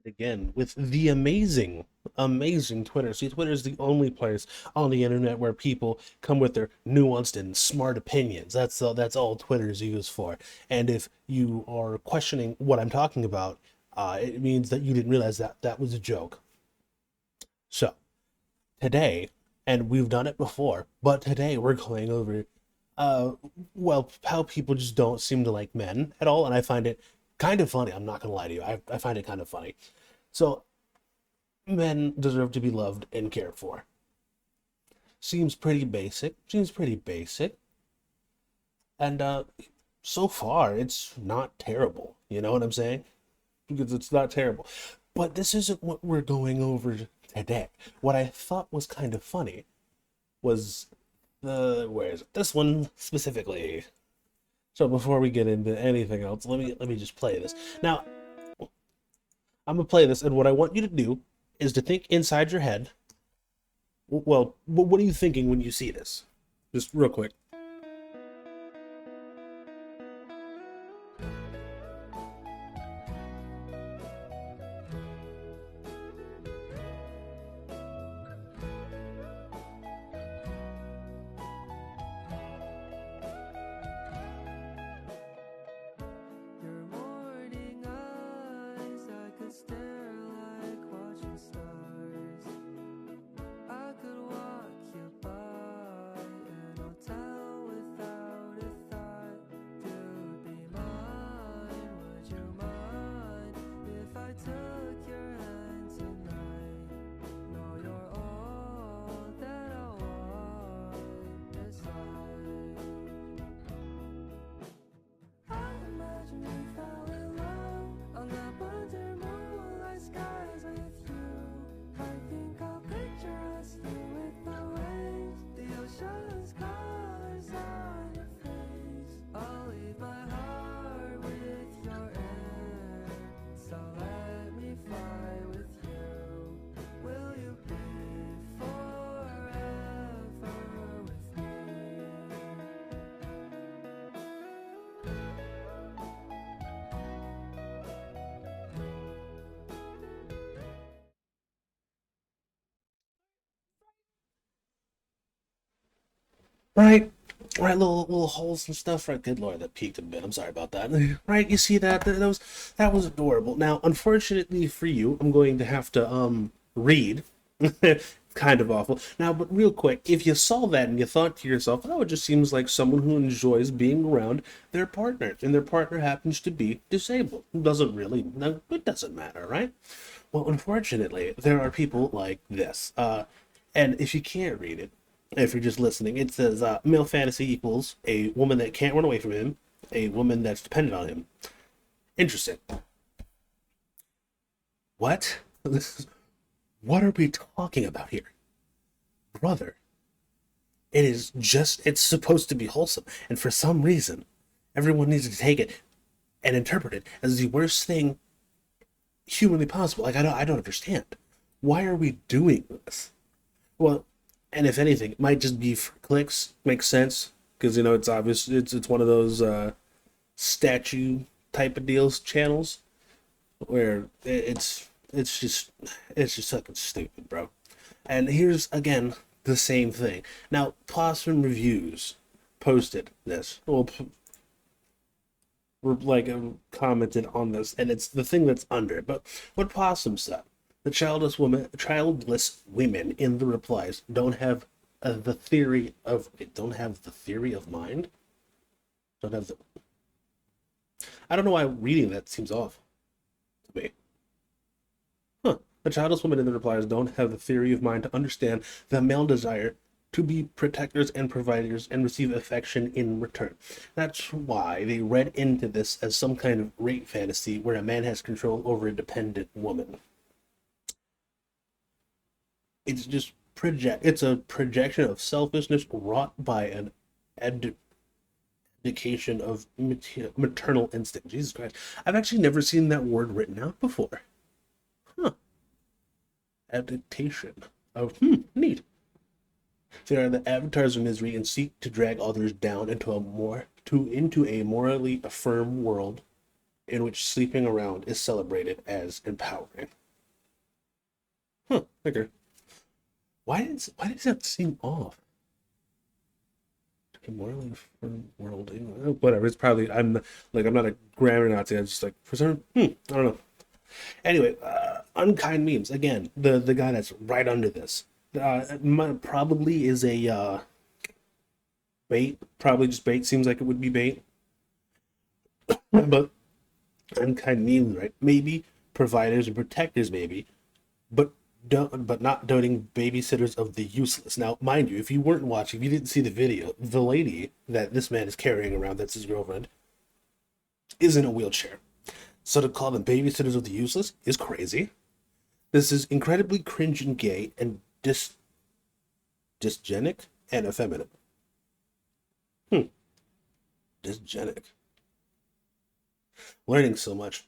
Again with the amazing Twitter. See, Twitter is the only place on the internet where people come with their nuanced and smart opinions. That's all Twitter is used for. And if you are questioning what I'm talking about, it means that you didn't realize that that was a joke. So today, and we've done it before, but today we're going over, uh, how people just don't seem to like men at all, and I find it kind of funny. I'm not gonna lie to you. I find it kind of funny. So men deserve to be loved and cared for. Seems pretty basic. Seems pretty basic. And so far, it's not terrible. You know what I'm saying? Because it's not terrible. But this isn't what we're going over today. What I thought was kind of funny was where is it? This one specifically. So before we get into anything else, let me just play this. Now, I'm gonna play this, and what I want you to do is to think inside your head. Well, what are you thinking when you see this? Just real quick. Your morning eyes, I could stare like watching stars. I could walk you by an hotel without a thought. You'd be mine, would you mind if I took your hand tonight? No, you're all that I want this life. I imagine we fell in love on the winter moonlight skies with you. I think I'll picture us here with the waves, the ocean's colors on your face. I'll leave my heart with your air, so let me fly with you. Will you be forever with me? Right, right, little holes and stuff. Right, good lord, that peaked a bit. I'm sorry about that. Right, you see that? That was adorable. Now, unfortunately for you, I'm going to have to read. Kind of awful. Now, but real quick, if you saw that and you thought to yourself, "Oh, it just seems like someone who enjoys being around their partner, and their partner happens to be disabled," doesn't really, no, it doesn't matter, right? Well, unfortunately, there are people like this. And if you can't read it, if you're just listening, it says male fantasy equals a woman that can't run away from him, a woman that's dependent on him. Interesting. What? This is, what are we talking about here? Brother, it's supposed to be wholesome. And for some reason, everyone needs to take it and interpret it as the worst thing humanly possible. Like, I don't understand. Why are we doing this? Well, and if anything, it might just be for clicks. Makes sense because it's obvious. It's one of those statue type of deals channels where it's just fucking stupid, bro. And here's again the same thing. Now, Possum Reviews posted this. Well, like commented on this, and it's the thing that's under it. But what Possum said: the childless women in the replies don't have the theory of mind. Don't have the. I don't know why reading that seems off to me. Huh. The childless women in the replies don't have the theory of mind to understand the male desire to be protectors and providers and receive affection in return. That's why they read into this as some kind of rape fantasy where a man has control over a dependent woman. It's a projection of selfishness wrought by an abdication of maternal instinct. Jesus Christ. I've actually never seen that word written out before. Huh. Abdication. Oh, neat. They are the avatars of misery and seek to drag others down into a morally affirm world in which sleeping around is celebrated as empowering. Huh, okay. Why does that seem off? Morally firm world, whatever. It's probably I'm not a grammar Nazi. I'm just like for some I don't know. Anyway, unkind memes again. The guy that's right under this probably is a bait. Probably just bait. Seems like it would be bait, but unkind memes, right? Maybe providers and protectors, maybe, but but not doting babysitters of the useless. Now, mind you, if you weren't watching, if you didn't see the video, the lady that this man is carrying around, that's his girlfriend, is in a wheelchair. So to call them babysitters of the useless is crazy. This is incredibly cringe and gay and dysgenic and effeminate. Dysgenic. Learning so much.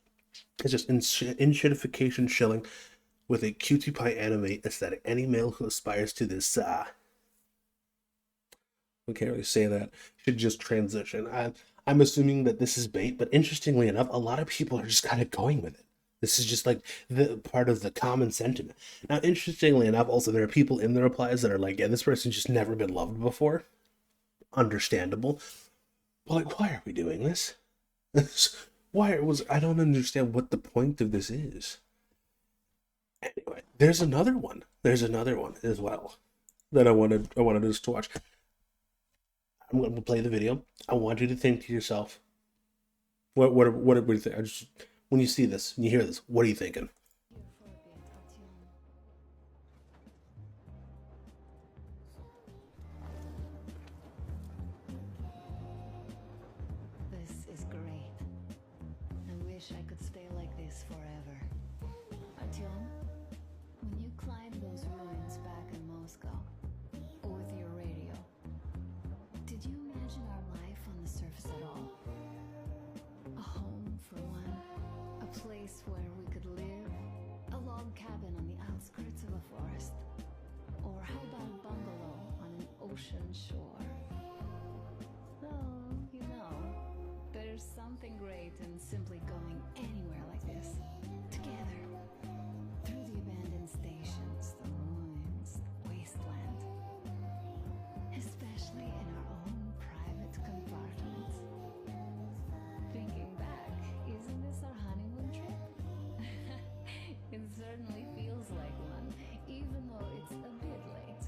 It's just inshitification shilling with a cutie pie anime aesthetic. Any male who aspires to this, we can't really say that, should just transition. I'm assuming that this is bait, but interestingly enough, a lot of people are just kind of going with it. This is just like the part of the common sentiment. Now, interestingly enough, also there are people in the replies that are like, yeah, this person's just never been loved before. Understandable. But like, why are we doing this? I don't understand what the point of this is. Anyway, there's another one. There's another one as well that I wanted us to watch. I'm going to play the video. I want you to think to yourself, what do you think? When you see this, when you hear this, what are you thinking? This is great. I wish I could stay like this forever. Artyom, when you climbed those ruins back in Moscow, with your radio, did you imagine our life on the surface at all? A home, for one. A place where we could live. A log cabin on the outskirts of a forest. Or how about a bungalow on an ocean shore? Oh, you know, there's something great in simply going anywhere like this, together, through the abandoned stations, the ruins, the wasteland, especially in our own private compartments. Thinking back, isn't this our honeymoon trip? It certainly feels like one, even though it's a bit late.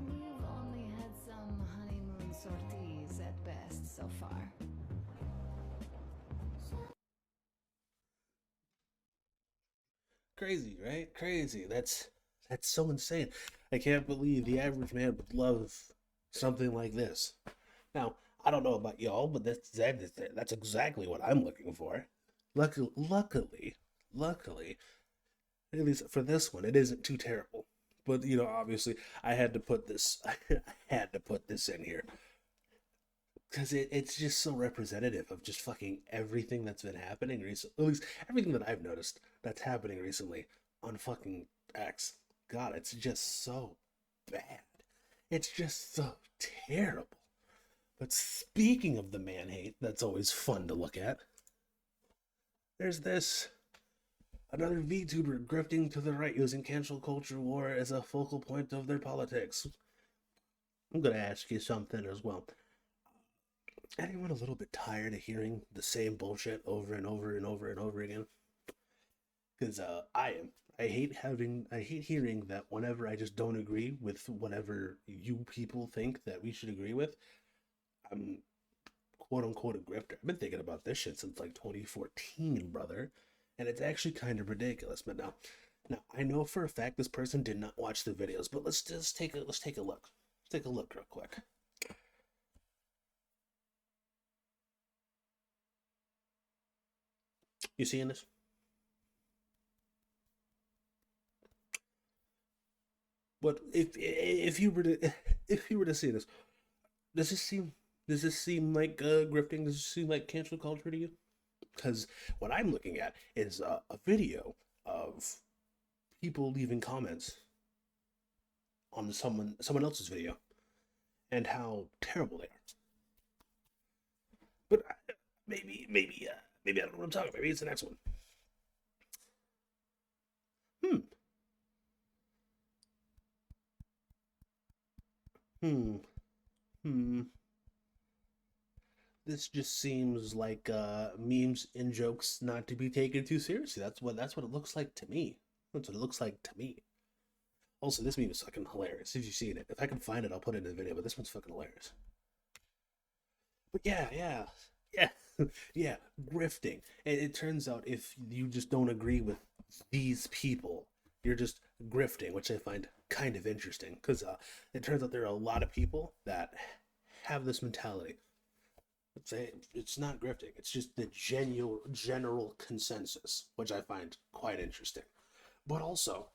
We've only had some honeymoon sorties at best so far. Crazy, right? Crazy. That's so insane. I can't believe the average man would love something like this. Now, I don't know about y'all, but that's exactly what I'm looking for. Luckily, at least for this one, it isn't too terrible. But obviously, I had to put this. I had to put this in here because it's just so representative of just fucking everything that's been happening recently. At least everything that I've noticed that's happening recently on fucking X. God, it's just so bad. It's just so terrible. But speaking of the man hate, that's always fun to look at. There's this. Another VTuber grifting to the right using cancel culture war as a focal point of their politics. I'm going to ask you something as well. Anyone a little bit tired of hearing the same bullshit over and over and over and over again? Because I am. I hate hearing that whenever I just don't agree with whatever you people think that we should agree with, I'm quote unquote a grifter. I've been thinking about this shit since like 2014, brother. And it's actually kind of ridiculous. But now I know for a fact this person did not watch the videos, but let's take a look. Let's take a look real quick. You seeing this? But if you were to see this, does this seem like grifting? Does this seem like cancel culture to you? Because what I'm looking at is a video of people leaving comments on someone else's video and how terrible they are. But maybe I don't know what I'm talking about. Maybe it's the next one. Hmm. Hmm. Hmm. This just seems like memes and jokes not to be taken too seriously. That's what it looks like to me. That's what it looks like to me. Also, this meme is fucking hilarious. If you've seen it, if I can find it, I'll put it in the video. But this one's fucking hilarious. But yeah, yeah, grifting. And it turns out if you just don't agree with these people, you're just grifting, which I find kind of interesting because it turns out there are a lot of people that have this mentality. It's not grifting. It's just the general consensus, which I find quite interesting. But also,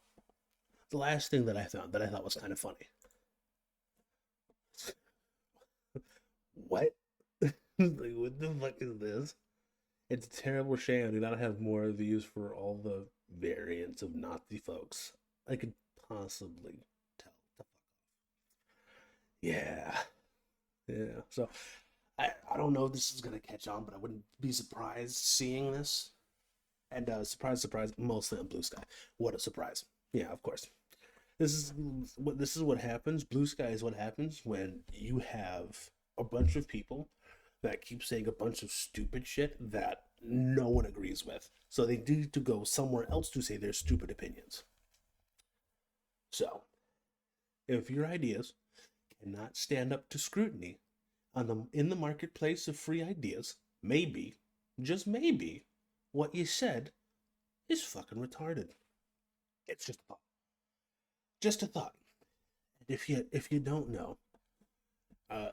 the last thing that I found that I thought was kind of funny. What? Like, what the fuck is this? It's a terrible shame I do not have more views for all the variants of Nazi folks I could possibly tell. Yeah, yeah. So I don't know if this is gonna catch on, but I wouldn't be surprised seeing this. And surprise, surprise, mostly on Blue Sky. What a surprise! Yeah, of course. This is what happens. Blue Sky is what happens when you have a bunch of people that keep saying a bunch of stupid shit that no one agrees with. So they need to go somewhere else to say their stupid opinions. So if your ideas cannot stand up to scrutiny in the marketplace of free ideas, maybe, just maybe, what you said is fucking retarded. It's just a thought. Just a thought. And if you don't know,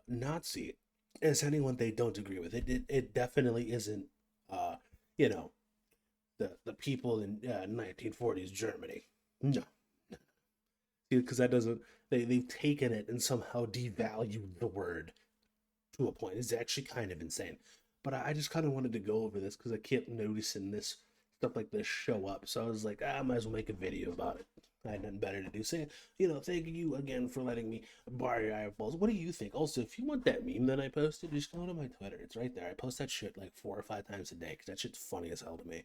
Nazi is anyone they don't agree with. It definitely isn't, you know, the people in 1940s Germany. No, because that doesn't. They've taken it and somehow devalued the word to a point. It's actually kind of insane. But I just kind of wanted to go over this because I kept noticing this stuff like this show up. So I was like, I might as well make a video about it. I had nothing better to do. So, thank you again for letting me borrow your eyeballs. What do you think? Also, if you want that meme that I posted, just go to my Twitter. It's right there. I post that shit like 4 or 5 times a day because that shit's funny as hell to me.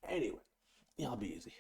Anyway, y'all be easy.